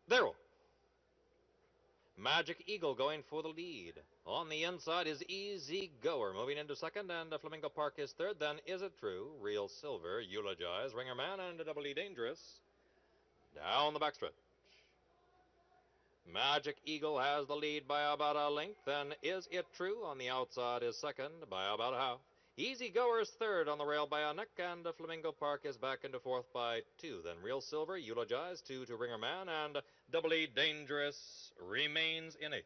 There. Magic Eagle going for the lead. On the inside is Easy Goer moving into second, and Flamingo Park is third. Then Is It True, Real Silver, Eulogize, Ringer Man, and Doubly Dangerous. Down the backstretch. Magic Eagle has the lead by about a length. Then Is It True on the outside is second by about a half. Easy Goer is third on the rail by a neck, and Flamingo Park is back into fourth by 2. Then Real Silver, Eulogize, 2 to Ringer Man, and Doubly Dangerous remains in 8th.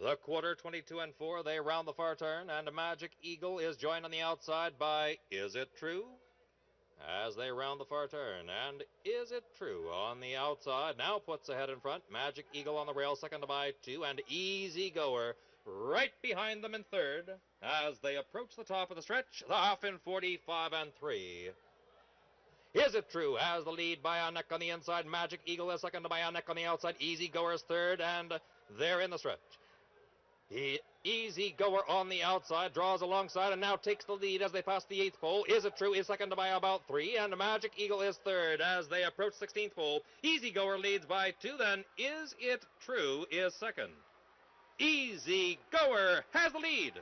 The quarter, 22 and 4, they round the far turn, and Magic Eagle is joined on the outside by Is It True? As they round the far turn, and Is It True on the outside now puts ahead in front. Magic Eagle on the rail, second by 2, and Easy Goer right behind them in third as they approach the top of the stretch, the half in 45 and 3. Is It True has the lead by a neck on the inside. Magic Eagle is second by a neck on the outside. Easy Goer is third, and they're in the stretch. Easy Goer on the outside draws alongside and now takes the lead as they pass the 8th pole. Is It True is second by about 3, and Magic Eagle is third as they approach 16th pole. Easy Goer leads by 2, then Is It True is second. Easy Goer has the lead.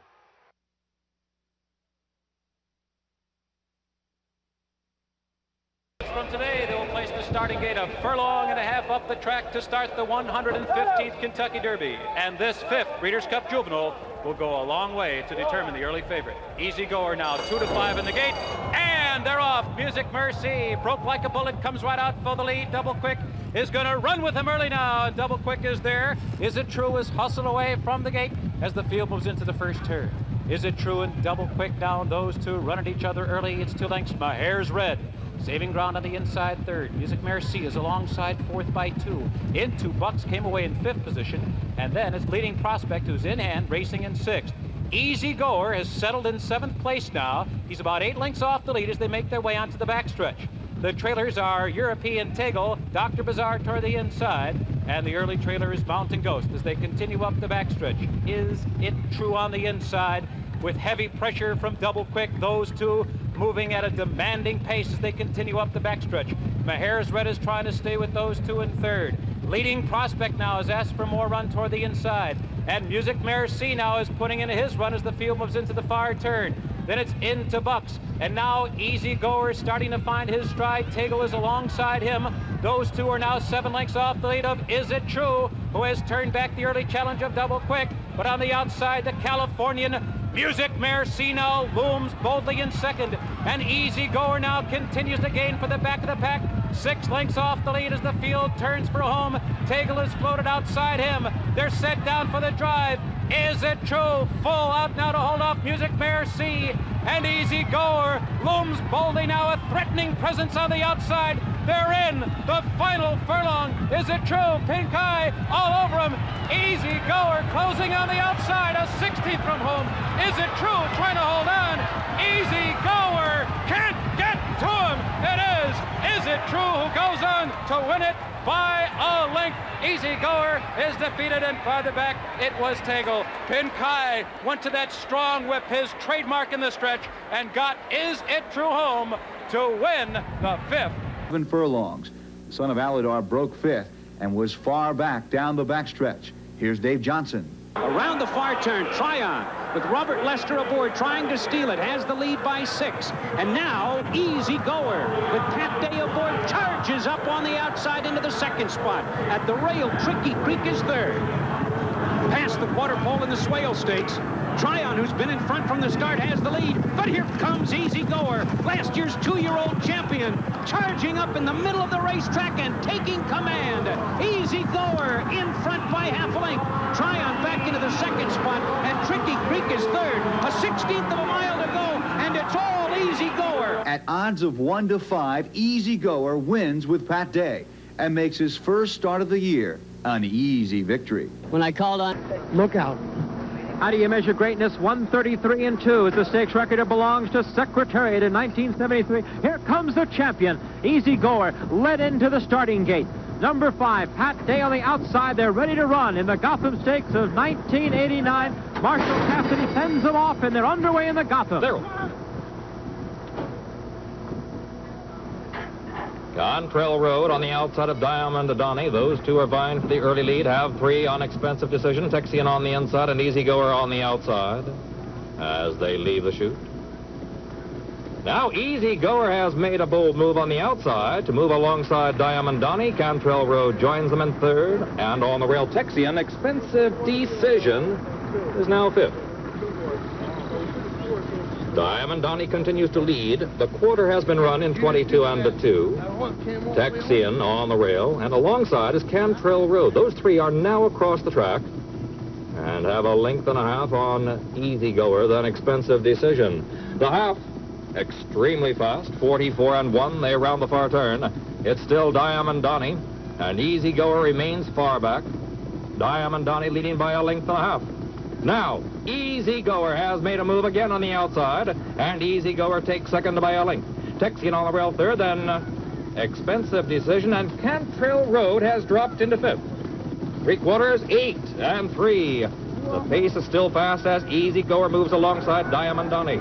From today, they will place the starting gate a furlong and a half up the track to start the 115th Kentucky Derby. And this 5th Breeders' Cup Juvenile will go a long way to determine the early favorite. Easy Goer now 2 to 5 in the gate, and they're off. Music Mercy broke like a bullet, comes right out for the lead. Double Quick is going to run with him early now, and Double Quick is there. Is It True is hustled away from the gate as the field moves into the first turn. Is It True and Double Quick down. Those two run at each other early. It's 2 lengths. Mahair's Red saving ground on the inside third. Music Merci is alongside fourth by 2. Into Bucks came away in 5th position, and then its leading prospect, who's in hand, racing in 6th. Easy Goer has settled in 7th place now. He's about 8 lengths off the lead as they make their way onto the backstretch. The trailers are European Tegel, Dr. Bazaar toward the inside, and the early trailer is Mountain Ghost as they continue up the backstretch. Is It True on the inside with heavy pressure from Double Quick. Those two moving at a demanding pace as they continue up the backstretch. Mahair's Red is trying to stay with those two in third. Leading prospect now has asked for more run toward the inside. And Music Merci now is putting in his run as the field moves into the far turn. Then it's into Bucks. And now Easy Goer starting to find his stride. Tegel is alongside him. Those two are now 7 lengths off the lead of Is It True, who has turned back the early challenge of Double Quick. But on the outside, the Californian Music Merci now looms boldly in second, and Easy Goer now continues to gain for the back of the pack. 6 lengths off the lead as the field turns for home. Tegel is floated outside him. They're set down for the drive. Is It True? Full out now to hold off Music Merci, and Easy Goer looms boldly now, a threatening presence on the outside. They're in the final furlong. Is It True? Pink Eye all over him. Easy Goer closing on the outside, a 16th from home. Is It True trying to hold on? Easy Goer can't get to him. Is It True who goes on to win it by a length. Easy Goer is defeated, and farther back it was Tegel. Pink Eye went to that strong whip, his trademark in the stretch, and got Is It True home to win the 5th. 7 furlongs. The son of Alidar broke 5th and was far back down the backstretch. Here's Dave Johnson. Around the far turn, Tryon with Robert Lester aboard trying to steal it, has the lead by 6. And now Easy Goer with Pat Day aboard charges up on the outside into the 2nd spot. At the rail, Tricky Creek is 3rd. Past the quarter pole in the Swale Stakes, Tryon, who's been in front from the start, has the lead. But here comes Easy Goer, last year's 2-year-old champion, charging up in the middle of the racetrack and taking command. Easy Goer in front by half a length. Tryon back into the 2nd spot, and Tricky Creek is 3rd. A 16th of a mile to go, and it's all Easy Goer. At odds of 1 to 5, Easy Goer wins with Pat Day and makes his first start of the year an easy victory. When I called on, look out. How do you measure greatness? 133 and 2 is the stakes record. It belongs to Secretariat in 1973. Here comes the champion. Easy Goer led into the starting gate. Number 5, Pat Day on the outside. They're ready to run in the Gotham Stakes of 1989. Marshall Cassidy sends them off, and they're underway in the Gotham. Cantrell Road on the outside of Diamond Donny. Those two are vying for the early lead. Have 3 on Expensive Decision. Texian on the inside and Easy Goer on the outside as they leave the chute. Now Easy Goer has made a bold move on the outside to move alongside Diamond Donny. Cantrell Road joins them in third. And on the rail, Texian, Expensive Decision is now fifth. Diamond Donny continues to lead. The quarter has been run in 22 and 2. Texian on the rail, and alongside is Cantrell Road. Those three are now across the track and have a length and a half on Easy Goer, then Expensive Decision. The half, extremely fast, 44 and 1. They round the far turn. It's still Diamond Donny, and Easy Goer remains far back. Diamond Donny leading by a length and a half. Now, Easy Goer has made a move again on the outside, and Easy Goer takes second by a length. Texian on the rail third, then Expensive Decision, and Cantrell Road has dropped into fifth. 3/4, 8 and 3. The pace is still fast as Easy Goer moves alongside Diamond Donny.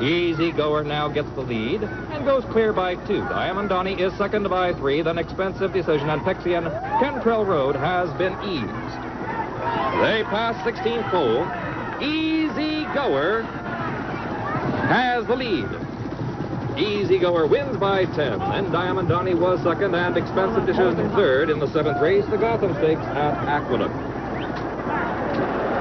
Easy Goer now gets the lead and goes clear by 2. Diamond Donny is second by 3, then Expensive Decision, and Texian. Cantrell Road has been eased. They pass 16th pole. Easy Goer has the lead. Easy Goer wins by 10. Then Diamond Donny was second and Expensive Decision third in the 7th race, the Gotham Stakes at Aqueduct.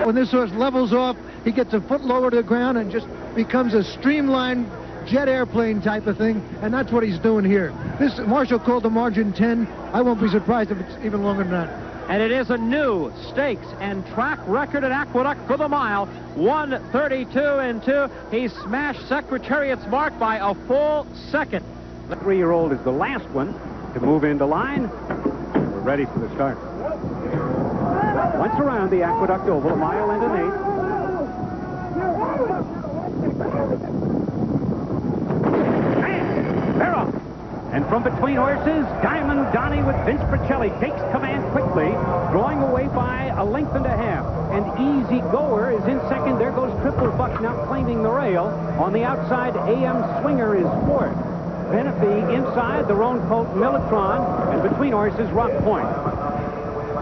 When this horse levels off, he gets a foot lower to the ground and just becomes a streamlined jet airplane type of thing, and that's what he's doing here. This Marshall called the margin 10. I won't be surprised if it's even longer than that. And it is a new stakes and track record at Aqueduct for the mile. 1:32 and 2. He smashed Secretariat's mark by a full second. The 3-year-old is the last one to move into line. We're ready for the start. Once around the Aqueduct Oval, 1 mile and an 8. They're off. And from between horses, Diamond Donny with Vince Bricelli takes command quickly, drawing away by a length and a half. And Easy Goer is in second. There goes Triple Buck now claiming the rail. On the outside, AM Swinger is fourth. Then at the inside, the roan colt Militron, and between horses, Rock Point.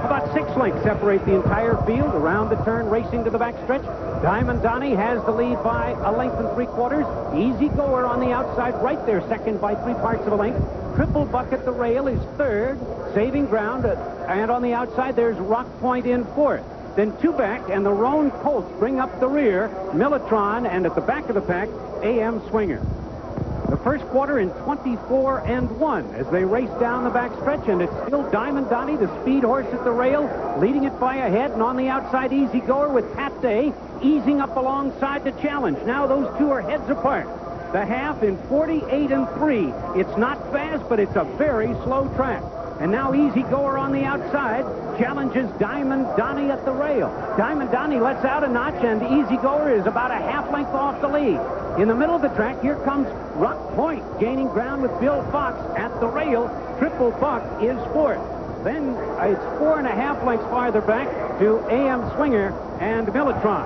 About 6 lengths separate the entire field. Around the turn, racing to the backstretch. Diamond Donny has the lead by a length and 3/4. Easy Goer on the outside, right there, second by 3 parts of a length. Triple Buck at the rail is third, saving ground. And on the outside, there's Rock Point in fourth. Then 2 back, and the roan colts bring up the rear. Militron, and at the back of the pack, AM Swinger. The first quarter in 24 and 1 as they race down the backstretch, and it's still Diamond Donny, the speed horse at the rail, leading it by a head, and on the outside, Easy Goer with Pat Day easing up alongside the challenge. Now those two are heads apart. The half in 48 and 3. It's not fast, but it's a very slow track. And now Easy Goer on the outside challenges Diamond Donny at the rail. Diamond Donny lets out a notch, and Easy Goer is about a half length off the lead. In the middle of the track, here comes Rock Point gaining ground with Bill Fox at the rail. Triple Buck is fourth. Then it's 4.5 lengths farther back to AM Swinger and Militron.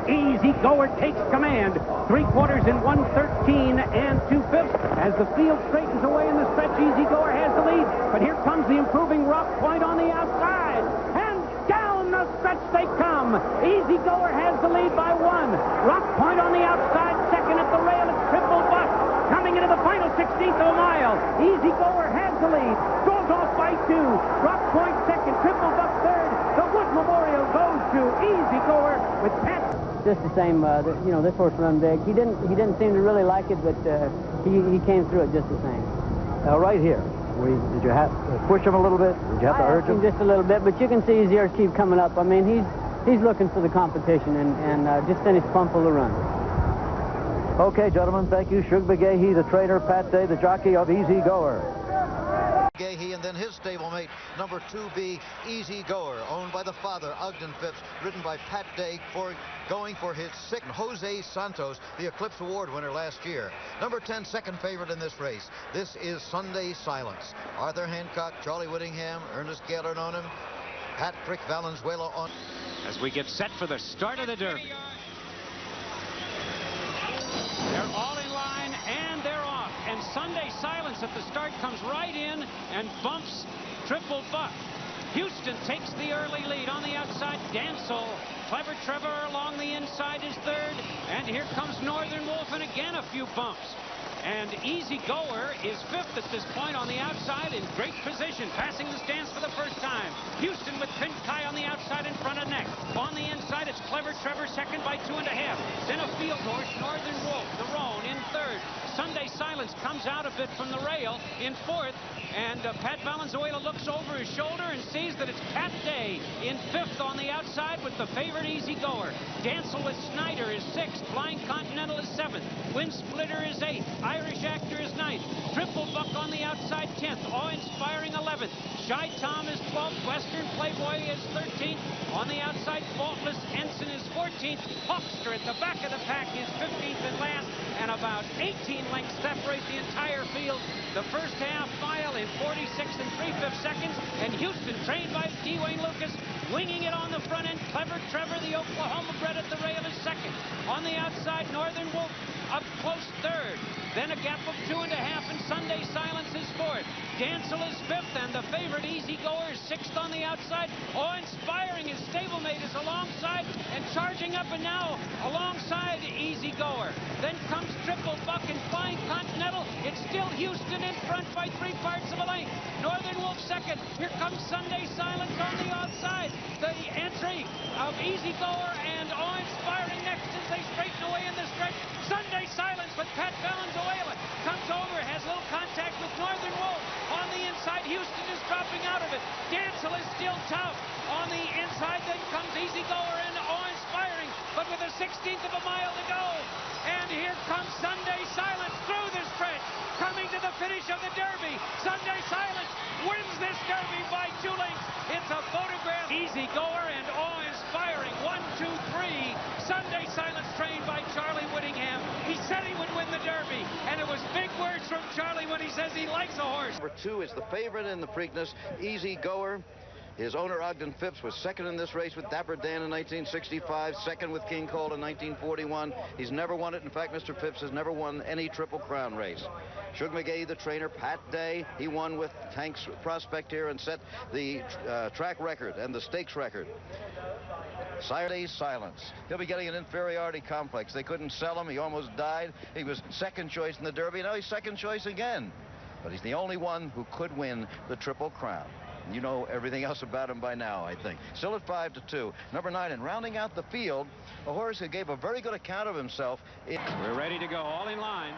Easy Goer takes command. 3/4 in 1:13 and 2/5. As the field straightens away in the stretch, Easy Goer has the lead. But here comes the improving Rock Point on the outside. And down the stretch they come. Easy Goer has the lead by 1. Rock Point on the outside, second at the rail. It's Triple Buck coming into the final 16th of a mile. Easy Goer has the lead. Goes off by 2. Rock Point second. Triple Buck third. The Wood Memorial goes to Easy Goer with Pat. Just the same, you know, this horse run big. He didn't seem to really like it, but he came through it just the same. Now, right here, did you have to push him a little bit? Did you have to urge him? Just a little bit, but you can see his ears keep coming up. I mean, he's looking for the competition and just finished plumb full of run. Okay, gentlemen, thank you. Shug McGahee, the trainer, Pat Day, the jockey of Easy Goer. McGahee, and then his stablemate, number 2B, Easy Goer, owned by the father, Ogden Phipps, ridden by Pat Day, going for his 6th. Jose Santos, the Eclipse Award winner last year. Number 10, second favorite in this race. This is Sunday Silence. Arthur Hancock, Charlie Whittingham, Ernest Gaylord on him, Patrick Valenzuela on. As we get set for the start of the Derby. They're all in line, and they're off. And Sunday Silence at the start comes right and bumps Triple Buck. Houston takes the early lead on the outside. Dancel, Clever Trevor along the inside is third. And here comes Northern Wolf, and again a few bumps. And Easy Goer is fifth at this point on the outside in great position, passing the stands for the first time. Houston with Pinkai on the outside in front of neck. On the inside, it's Clever Trevor second by 2.5. Then a field horse, Northern Wolf, the roan in third. Sunday Silence comes out a bit from the rail in fourth. And Pat Valenzuela looks over his shoulder and sees that it's Cat Day in fifth on the outside with the favorite Easy Goer. Dancel with Snyder is sixth. Flying Continental is seventh. Wind Splitter is eighth. Irish Actor is ninth. Triple Buck on the outside 10th. Awe-inspiring 11th. Shy Tom is 12th. Western Playboy is 13th. On the outside, Faultless Ensign is 14th. Hawkster at the back of the pack is 15th and last. And about 18 lengths separate the entire field. The first half mile in 46 3/5 seconds. And Houston, trained by Dwayne Lucas, winging it on the front end. Clever Trevor, the Oklahoma bred at the rail, is second. On the outside, Northern Wolf up close third. Then a gap of 2.5, and Sunday Silence is fourth. Dancel is fifth, and the favorite Easy Goer is sixth on the outside. Awe-inspiring, his stablemate is alongside and charging up, and now alongside Easy Goer. Then comes Triple Buck and Flying Continental. It's still Houston in front by 3/4 of a length. Northern Wolf second. Here comes Sunday Silence on the outside. The entry of Easy Goer and Awe-inspiring next as they straighten away in the stretch. Sunday Silence with Pat Valenzuela comes over, has a little contact with Northern Wolf. On the inside, Houston is dropping out of it. Dancel is still tough. On the inside, then comes Easy Goer and Awe-inspiring, but with a 16th of a mile to go. And here comes Sunday Silence through the stretch, coming to the finish of the Derby. Sunday Silence wins this Derby by 2 lengths. It's a photograph. Easy Goer and Awe-inspiring. 1, 2, 3. Sunday Silence, trained by Charlie Whittingham. He said he would win the Derby, and it was big words from Charlie when he says he likes a horse. Number 2 is the favorite in the Preakness, Easy Goer. His owner, Ogden Phipps, was second in this race with Dapper Dan in 1965, second with King Cole in 1941. He's never won it. In fact, Mr. Phipps has never won any Triple Crown race. Shug McGahee, the trainer, Pat Day, he won with Hank's Prospect here and set the track record and the stakes record. Sunday Silence. He'll be getting an inferiority complex. They couldn't sell him. He almost died. He was second choice in the Derby. Now he's second choice again. But he's the only one who could win the Triple Crown. You know everything else about him by now, I think. Still at 5-2. Number 9, and rounding out the field, a horse who gave a very good account of himself. We're ready to go, all in line.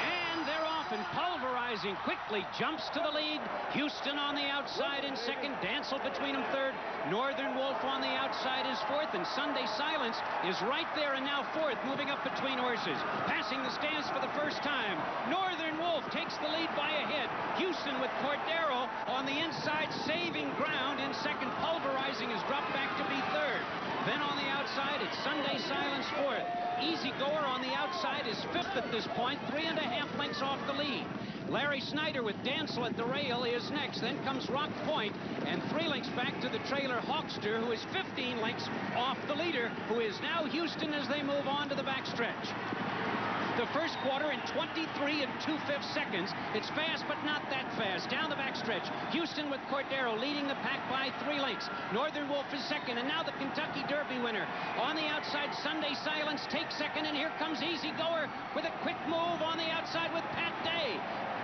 And they're off and pulverizing quickly. Jumps to the lead. Houston on the outside in second. Dancel between them third. Northern Wolf on the outside is fourth. And Sunday Silence is right there and now fourth, moving up between horses. Passing the stands for the first time. Northern Wolf takes the lead by a head. Houston with Cordero on the inside, saving ground in second. Pulverizing has dropped back to be third. Then on the outside, it's Sunday Silence fourth. Easy Goer on the outside is fifth at this point, 3.5 lengths off the lead. Larry Snyder with Dancel at the rail is next. Then comes Rock Point, and 3 lengths back to the trailer Hawkster, who is 15 lengths off the leader, who is now Houston as they move on to the backstretch. The first quarter in 23 2/5 seconds. It's fast, but not that fast. Down the backstretch, Houston with Cordero leading the pack by 3 lengths. Northern Wolf is second, and now the Kentucky Derby winner. On the outside, Sunday Silence takes second, and here comes Easy Goer with a quick move on the outside with Pat Day.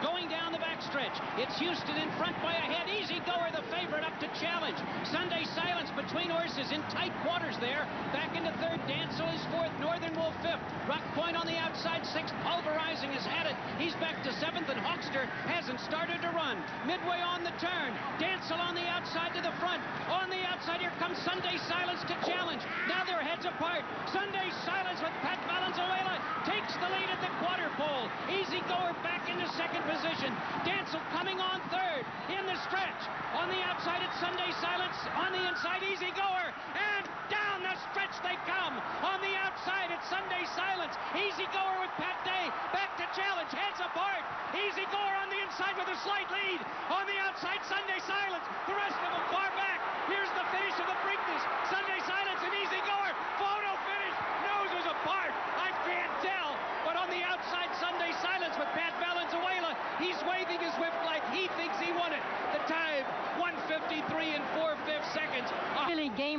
Going down the backstretch, it's Houston in front by a head. Easy Goer, the favorite, up to challenge. Sunday Silence between horses in tight quarters there. Back into third, Dancel is fourth, Northern Wolf fifth. Rock Point on the outside, sixth. Pulverizing has had it. He's back to seventh, and Hawkster hasn't started to run. Midway on the turn, Dancel on the outside to the front. On the outside, here comes Sunday Silence to challenge. Now they're heads apart. Sunday Silence with Pat Valenzuela takes the lead at the quarter pole. Easy Goer back into second position. Dancel coming on third in the stretch. On the outside, it's Sunday Silence. On the inside, Easy Goer. And down the stretch they come. On the outside, it's Sunday Silence. Easy Goer with Pat Day. Back to challenge. Heads apart. Easy Goer on the inside with a slight lead. On the outside, Sunday Silence. The rest of them far back. Here's the finish of the Preakness. Sunday Silence and Easy Goer. Photo finish. Noses apart. I can't tell. But on the outside, Sunday Silence with Pat Valenzuela. He's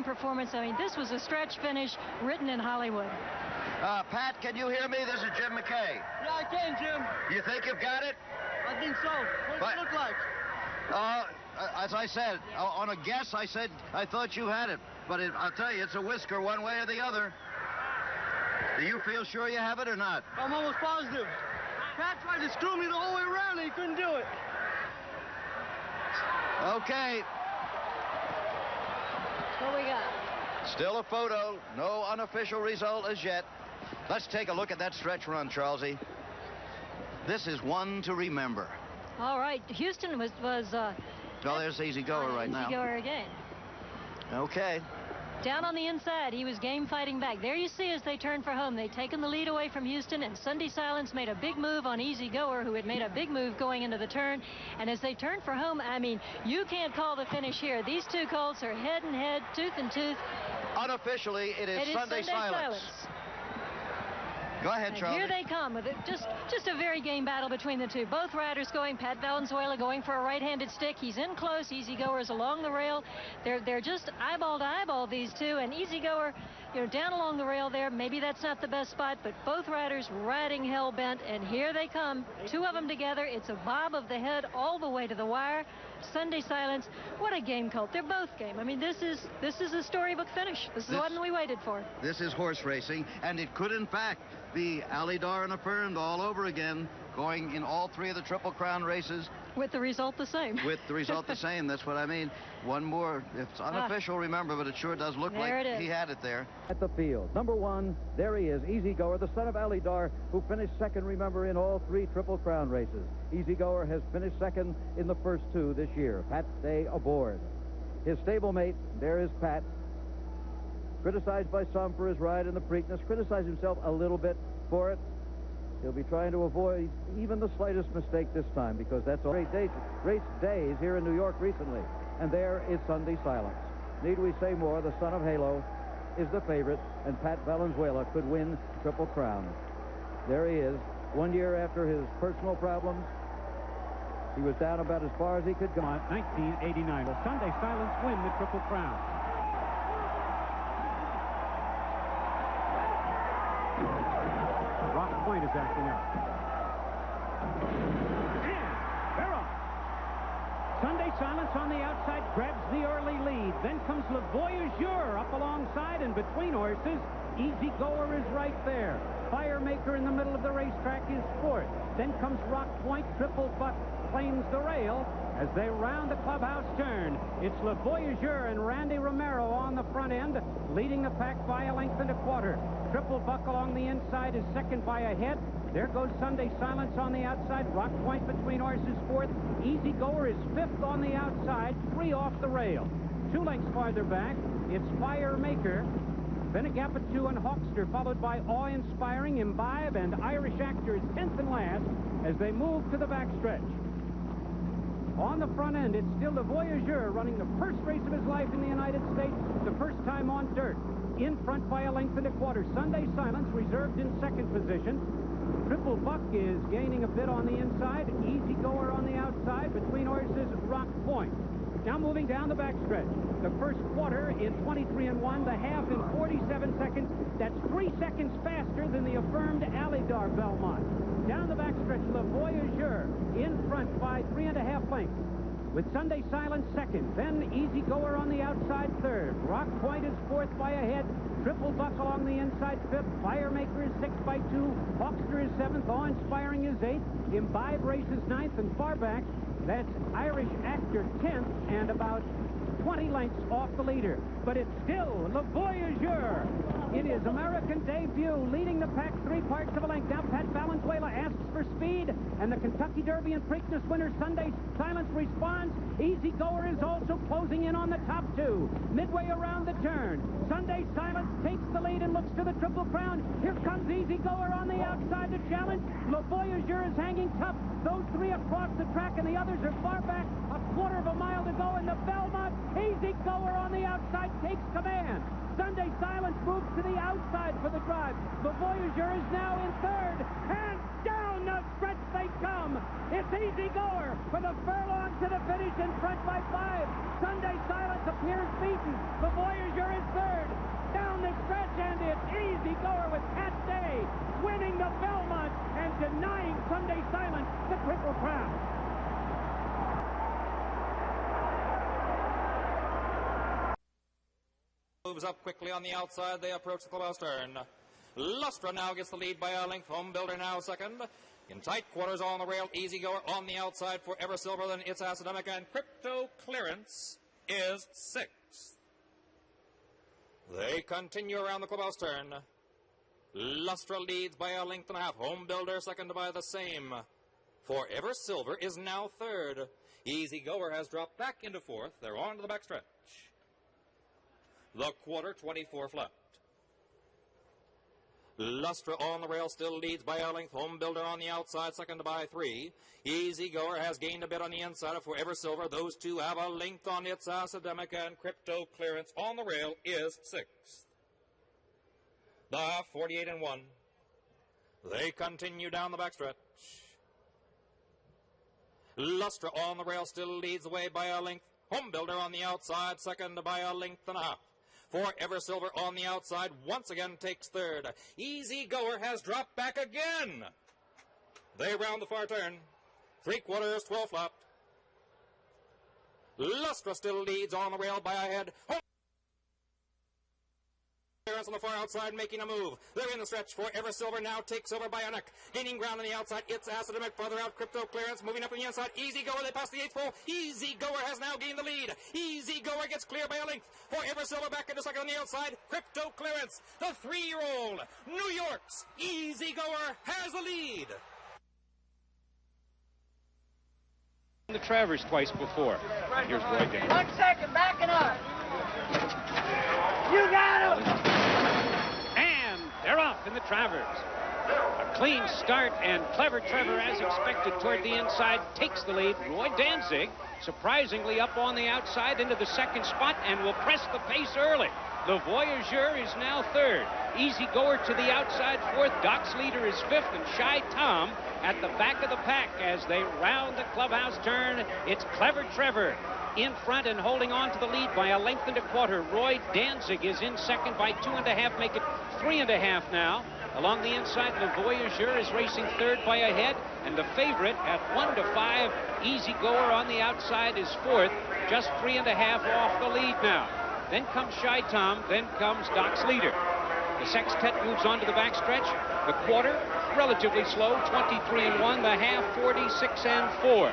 performance. I mean, this was a stretch finish written in Hollywood. Pat, can you hear me? This is Jim McKay. Yeah, I can, Jim. You think you've got it? I think so. What's it look like? As I said, on a guess, I said I thought you had it. But I'll tell you, it's a whisker one way or the other. Do you feel sure you have it or not? I'm almost positive. Pat tried to screw me the whole way around and he couldn't do it. Okay. What we got? Still a photo. No unofficial result as yet. Let's take a look at that stretch run, Charlesy. This is one to remember. All right. Houston was oh, there's Easy Goer right now. Easy Goer again. Okay. Down on the inside, he was game fighting back. There you see as they turn for home. They'd taken the lead away from Houston, and Sunday Silence made a big move on Easy Goer, who had made a big move going into the turn. And as they turned for home, I mean, you can't call the finish here. These two colts are head and head, tooth and tooth. Unofficially, it is Sunday Silence. Go ahead, Charlie. Here they come with it. Just a very game battle between the two. Both riders going. Pat Valenzuela going for a right-handed stick. He's in close. Easy Goer's along the rail. They're just eyeball to eyeball, these two. And Easy Goer, you know, down along the rail there. Maybe that's not the best spot, but both riders riding hell-bent. And here they come. Two of them together. It's a bob of the head all the way to the wire. Sunday Silence. What a game, colt. They're both game. I mean, this is a storybook finish. This is the one we waited for. This is horse racing, and it could, in fact, be Alydar and Affirmed all over again, going in all three of the Triple Crown races. With the result the same. With the result the same. That's what I mean. One more. It's unofficial, remember, but it sure does look like he had it there. At the field. Number one, there he is, Easy Goer, the son of Alydar, who finished second, remember, in all three Triple Crown races. Easy Goer has finished second in the first two this year. Pat Day aboard. His stablemate, there is Pat. Criticized by some for his ride in the Preakness, criticized himself a little bit for it. He'll be trying to avoid even the slightest mistake this time, because that's all race days here in New York recently. And there is Sunday Silence. Need we say more? The son of Halo is the favorite, and Pat Valenzuela could win Triple Crown. There he is, 1 year after his personal problems. He was down about as far as he could go. 1989. Will Sunday Silence win the Triple Crown? Rock Point is acting up. And they're off. Sunday Silence on the outside grabs the early lead. Then comes Le Voyageur up alongside, and between horses, Easy Goer is right there. Firemaker in the middle of the racetrack is fourth. Then comes Rock Point. Triple Buck claims the rail as they round the clubhouse turn. It's Le Voyageur and Randy Romero on the front end, leading the pack by a length and a quarter. Triple Buck along the inside is second by a head. There goes Sunday Silence on the outside. Rock Point between horses fourth. Easy Goer is fifth on the outside, 3 off the rail. 2 lengths farther back, it's Firemaker. Then a gap of 2 and Hawkster, followed by Awe-Inspiring, Imbibe, and Irish Actor is 10th and last as they move to the backstretch. On the front end, it's still the Voyageur running the first race of his life in the United States, the first time on dirt. In front by a length and a quarter. Sunday Silence reserved in second position. Triple Buck is gaining a bit on the inside. Easy Goer on the outside. Between horses, Rock Point. Now moving down the backstretch. The first quarter in 23 and 1, the half in 47 seconds. That's 3 seconds faster than the affirmed Alydar Belmont. Down the backstretch, Le Voyageur in front by 3.5 lengths. With Sunday Silence second, then Easy Goer on the outside third. Rock Point is fourth by a head. Triple Buck along the inside fifth. Firemaker is sixth by 2. Hawkster is seventh. Awe-Inspiring is eighth. Imbibe races ninth, and far back, that's Irish Actor 10th and about 20 lengths off the leader. But it's still Le Voyageur in his American debut, leading the pack 3 parts of a length. Now Pat Valenzuela asks for speed, and the Kentucky Derby and Preakness winner Sunday Silence responds. Easy Goer is also closing in on the top 2. Midway around the turn, Sunday Silence takes the lead and looks to the Triple Crown. Here comes Easy Goer on the outside to challenge. Le Voyageur is hanging tough. Those 3 across the track, and the others are far back. A quarter of a mile to go in the Belmont. Easy Goer on the outside takes command. Sunday Silence moves to the outside for the drive. The Voyageur is now in third, and down the stretch they come. It's Easy Goer with a furlong to the finish in front by 5. Sunday Silence appears beaten. The Voyager is third. Down the stretch, and it's Easy Goer with Pat Day winning the Belmont and denying Sunday Silence the Triple Crown. Moves up quickly on the outside. They approach the clubhouse turn. Lustra now gets the lead by a length. Home Builder now second. In tight quarters on the rail, Easy Goer on the outside. Forever Silver, then It's Academic, and Crypto Clearance is sixth. They continue around the clubhouse turn. Lustra leads by a length and a half. Home Builder second by the same. Forever Silver is now third. Easy Goer has dropped back into fourth. They're on to the backstretch. The quarter, 24 left. Lustra on the rail still leads by a length. Home Builder on the outside, second by 3. Easy Goer has gained a bit on the inside of Forever Silver. Those two have a length on It's Academic, and Crypto Clearance on the rail is sixth. The 48 and 1. They continue down the backstretch. Lustra on the rail still leads the way by a length. Home Builder on the outside, second by a length and a half. Forever Silver on the outside once again takes third. Easy Goer has dropped back again. They round the far turn. 3/4, 12 left. Lustra still leads on the rail by a head. On the far outside making a move. They're in the stretch. Forever Silver now takes over by a neck. Gaining ground on the outside. It's Academic. Farther out. Crypto Clearance moving up on the inside. Easy Goer. They pass the 8th pole. Easy Goer has now gained the lead. Easy Goer gets clear by a length. Forever Silver back into second on the outside. Crypto Clearance. The 3-year-old New York's Easy Goer has the lead. The Travers twice before. Here's Roy Day. 1 second, backing up. You got him. They're off in the Travers. A clean start, and Clever Trevor, as expected, toward the inside, takes the lead. Roy Danzig, surprisingly up on the outside into the second spot, and will press the pace early. The Voyageur is now third. Easy Goer to the outside fourth. Doc's Leader is fifth, and Shy Tom at the back of the pack as they round the clubhouse turn. It's Clever Trevor in front and holding on to the lead by a length and a quarter. Roy Danzig is in second by 2.5, make it 3.5 now. Along the inside, the Voyageur is racing third by a head, and the favorite at 1-5, Easy Goer on the outside is fourth, just 3.5 off the lead now. Then comes Shy Tom, then comes Doc's Leader. The sextet moves on to the backstretch. The quarter, relatively slow, 23 and 1. The half, 46 and 4.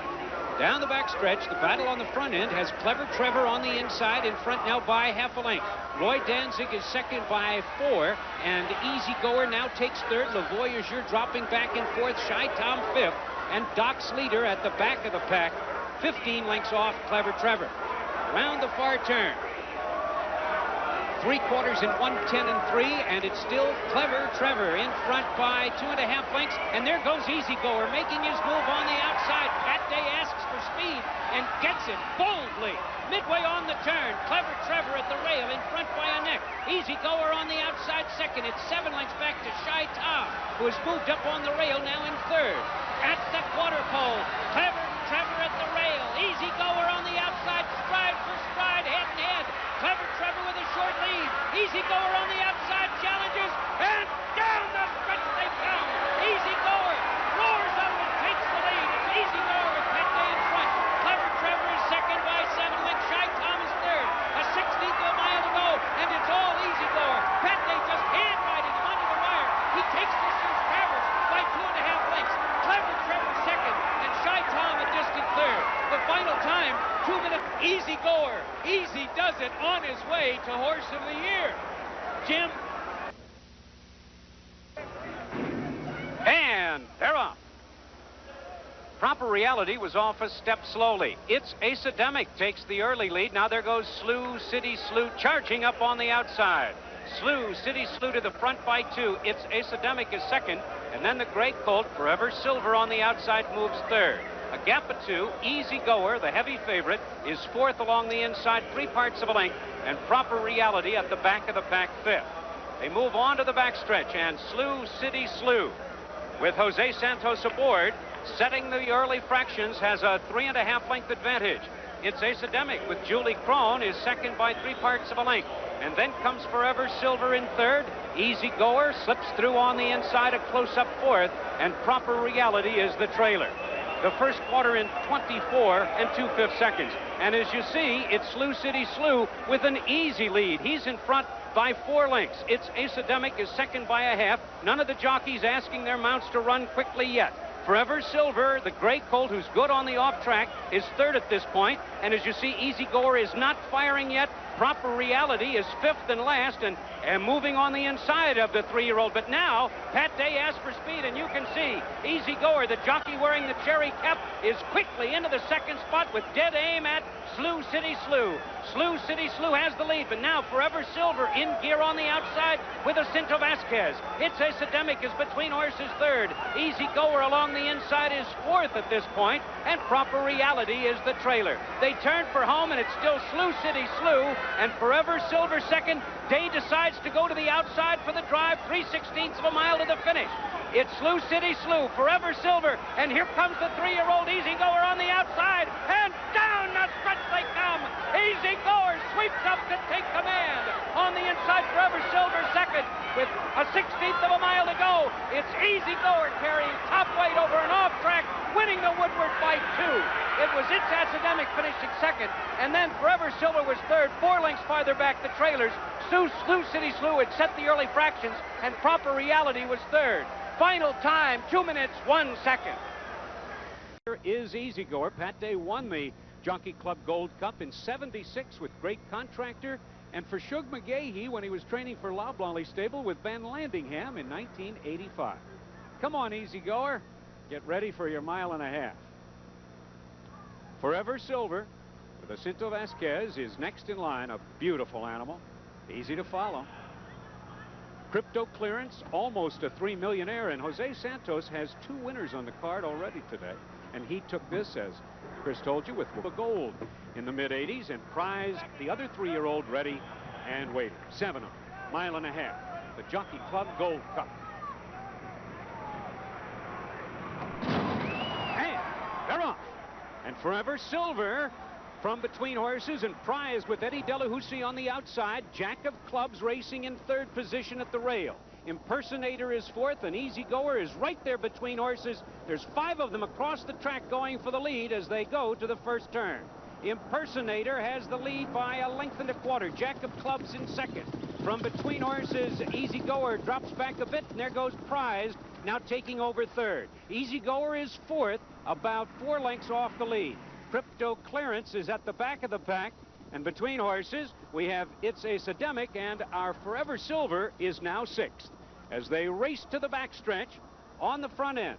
Down the backstretch, the battle on the front end has Clever Trevor on the inside, in front now by half a length. Roy Danzig is second by 4, and Easy Goer now takes third. Le Voyageur dropping back in fourth, Shy Tom fifth, and Doc's Leader at the back of the pack, 15 lengths off Clever Trevor. Round the far turn. 3/4 in 1:10 and 3, and it's still Clever Trevor in front by 2.5 lengths, and there goes Easy Goer making his move on the outside. Pat Day asks for speed and gets it boldly. Midway on the turn, Clever Trevor at the rail in front by a neck. Easy Goer on the outside second. It's 7 lengths back to Shy Tom, who has moved up on the rail now in third. At the quarter pole, Clever Trevor at the rail. Easy Goer on the outside, stride for stride, head and head. Clever Trevor with a short lead. Easy Goer on the outside challenges, and down the stretch they come. Easy Goer roars up and takes the lead. It's Easy Goer with Pat Day in front. Clever Trevor is second by 7 lengths. Shy Tom is third. A 16th of a mile to go, and it's all Easy Goer. Pat Day just hand-riding him under the wire. He takes this from Travers by 2.5 lengths. Clever Trevor second, and Shy Tom a distant third. The final time, 2 minutes. Easy Goer. Easy does it on his way to Horse of the Year. Jim. And they're off. Proper Reality was off a step slowly. It's Academic takes the early lead. Now there goes Slew City Slew charging up on the outside. Slew City Slew to the front by 2. It's Academic is second. And then the Gray Colt, Forever Silver on the outside, moves third. A gap of 2. Easy Goer, the heavy favorite, is fourth along the inside, 3/4 of a length, and Proper Reality at the back of the pack fifth. They move on to the backstretch, and Slew City Slew, with Jose Santos aboard, setting the early fractions, has a 3.5 length advantage. It's Academic with Julie Crone is second by 3 parts of a length. And then comes Forever Silver in third. Easy Goer slips through on the inside, a close-up fourth, and Proper Reality is the trailer. The first quarter in 24 2/5 seconds. And as you see, it's Slew City Slew with an easy lead. He's in front by 4 lengths. It's Academic is second by a half. None of the jockeys asking their mounts to run quickly yet. Forever Silver, the gray colt who's good on the off track, is third at this point. And as you see, Easy Goer is not firing yet. Proper Reality is fifth and last, and moving on the inside of the 3-year-old. But now, Pat Day asks for speed, and you can see Easy Goer, the jockey wearing the cherry cap, is quickly into the second spot with dead aim at Slew City Slew. Slew City Slew has the lead, but now Forever Silver in gear on the outside with Jacinto Vasquez. It's Academic is between horses third. Easy Goer along the inside is fourth at this point, and Proper Reality is the trailer. They turn for home, and it's still Slew City Slew, and Forever Silver second. Day decides to go to the outside for the drive, 3/16 of a mile to the finish. It's Slew City Slew, Forever Silver, and here comes the 3-year-old Easy Goer on the outside, and down the stretch they come. Easy Goer sweeps up to take command. On the inside, Forever Silver second, with a 16th of a mile to go. It's Easy Goer carrying top weight over an off track, winning the Woodward by 2. It was It's Academic finishing second, and then Forever Silver was third, 4 lengths farther back the trailers. Slew City Slew had set the early fractions, and Proper Reality was third. Final time, 2 minutes, 1 second. Here is Easy Goer. Pat Day won the Jockey Club Gold Cup in '76 with Great Contractor, and for Shug McGahee when he was training for Loblolly Stable with Van Landingham in 1985. Come on, Easy Goer. Get ready for your 1.5 miles. Forever Silver with Jacinto Vasquez is next in line, a beautiful animal, easy to follow. Crypto Clearance, almost a $3 millionaire, and Jose Santos has 2 winners on the card already today, and he took this, as Chris told you, with gold in the mid-80s, and prized the other 3-year-old ready and waiting. 7 of them, 1.5 miles, the Jockey Club Gold Cup. And they're off. And Forever Silver from between horses and prized with Eddie Delahousie on the outside. Jack of Clubs racing in third position at the rail. Impersonator is fourth, and Easy Goer is right there between horses. There's 5 of them across the track going for the lead as they go to the first turn. Impersonator has the lead by 1.25 lengths. Jack of Clubs in second. From between horses, Easy Goer drops back a bit, and there goes Prized, now taking over third. Easy Goer is fourth, about 4 lengths off the lead. Crypto Clearance is at the back of the pack, and between horses we have It's Academic, and our Forever Silver is now 6th as they race to the backstretch on the front end.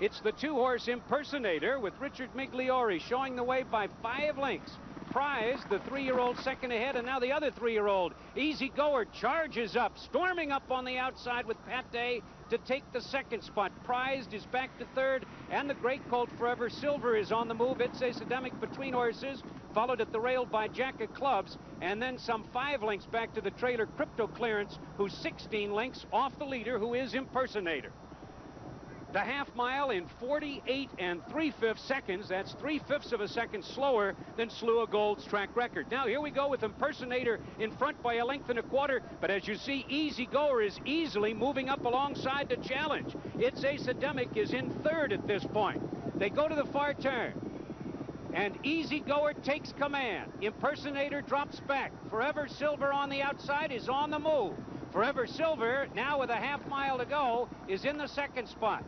It's the 2-horse Impersonator with Richard Migliori showing the way by 5 lengths. Prize, the 3-year-old second ahead, and now the other 3-year-old. Easy Goer charges up, storming up on the outside with Pat Day to take the second spot. Prized is back to third, and the great colt Forever Silver is on the move. It's Academic between horses, followed at the rail by Jack of Clubs, and then some 5 lengths back to the trailer Crypto Clearance, who's 16 lengths off the leader, who is Impersonator. The 1/2 mile in 48 3/5 seconds. That's 3/5 of a second slower than Slew of Gold's track record. Now here we go with Impersonator in front by 1.25 lengths, but as you see, Easy Goer is easily moving up alongside the challenge. It's Academic is in third at this point. They go to the far turn, and Easy Goer takes command. Impersonator drops back. Forever Silver on the outside is on the move. Forever Silver, now with a 1/2 mile to go, is in the second spot.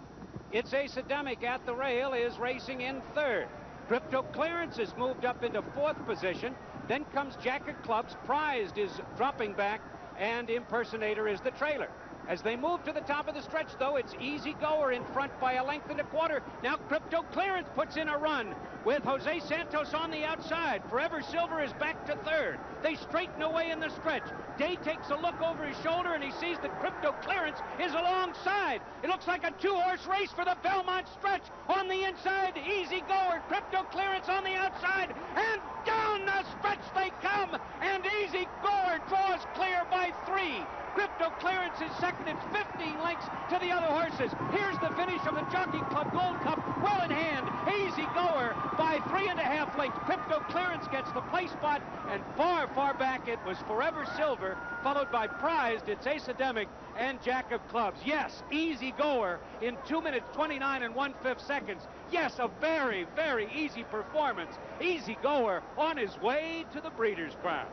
It's Academic at the rail is racing in third. Crypto Clearance is moved up into 4th position. Then comes Jack of Clubs. Prized is dropping back, and Impersonator is the trailer. As they move to the top of the stretch, though, it's Easy Goer in front by 1.25 lengths. Now Crypto Clearance puts in a run with Jose Santos on the outside. Forever Silver is back to third. They straighten away in the stretch. Day takes a look over his shoulder and he sees that Crypto Clearance is alongside. It looks like a two-horse race for the Belmont stretch. On the inside, Easy Goer, Crypto Clearance on the outside, and down the stretch they come, and Easy Goer draws clear by 3. Crypto Clearance is second. It's 15 lengths to the other horses. Here's the finish of the Jockey Club Gold Cup. Well in hand. Easy Goer by 3.5 lengths. Crypto Clearance gets the play spot, and far, far back it was Forever Silver, followed by Prized, it's Academic, and Jack of Clubs. Yes, Easy Goer in 2 minutes 29 and 1/5 seconds. Yes, a very, very easy performance. Easy Goer on his way to the Breeders' Crown.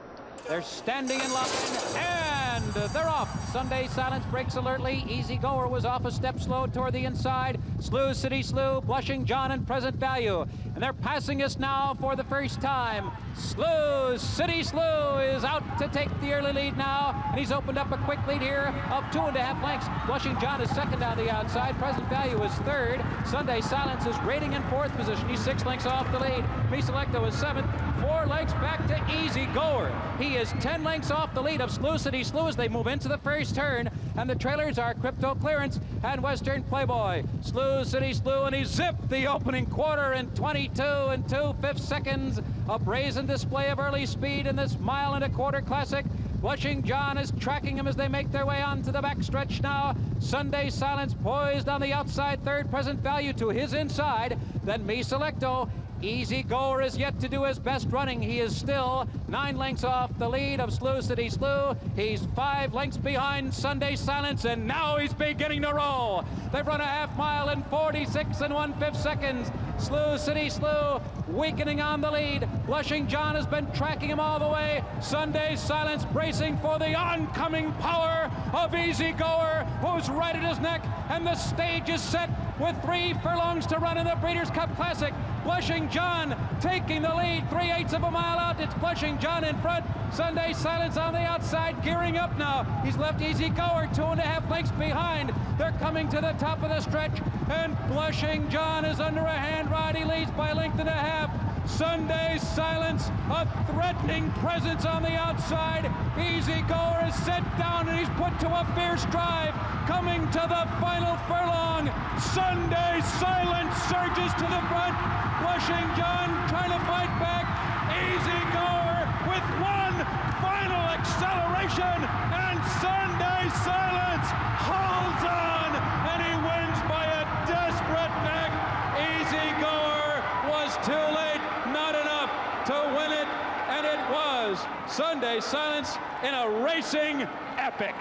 They're standing in line, and they're off. Sunday Silence breaks alertly. Easy Goer was off a step slow toward the inside. Slew City Slew, Blushing John, and Present Value. And they're passing us now for the first time. Slew City Slew is out to take the early lead now, and he's opened up a quick lead here of 2.5 lengths. Blushing John is second on the outside. Present Value is third. Sunday Silence is rating in fourth position. He's 6 lengths off the lead. Me Selecto is seventh. 4 lengths back to Easy Goer. He is 10 lengths off the lead of Slew City Slew as they move into the first turn, and the trailers are Crypto Clearance and Western Playboy. Slew City Slew, and he zipped the opening quarter in 22 and 2/5 seconds. A brazen display of early speed in this 1.25 mile classic. Blushing John is tracking him as they make their way onto the backstretch now. Sunday Silence poised on the outside third. Present Value to his inside. Then Me Selecto. Easy Goer is yet to do his best running. He is still 9 lengths off the lead of Slew City Slew. He's 5 lengths behind Sunday Silence, and now he's beginning to roll. They've run a half mile in 46 and 1/5 seconds. Slew City Slew weakening on the lead. Blushing John has been tracking him all the way. Sunday Silence bracing for the oncoming power of Easy Goer, who's right at his neck, and the stage is set with 3 furlongs to run in the Breeders' Cup Classic. Blushing John taking the lead, 3/8 of a mile out. It's Blushing John in front. Sunday Silence on the outside, gearing up now. He's left Easy Goer 2.5 lengths behind. They're coming to the top of the stretch, and Blushing John is under a hand ride. He leads by 1.5 lengths. Sunday Silence, a threatening presence on the outside. Easy Goer is set down and he's put to a fierce drive. Coming to the final furlong, Sunday Silence surges to the front. Blushing John trying to fight back. Easy Goer with one final acceleration, and Sunday Silence holds on, and he wins by a desperate neck. Easy Goer was too late, not enough to win it, and it was Sunday Silence in a racing epic.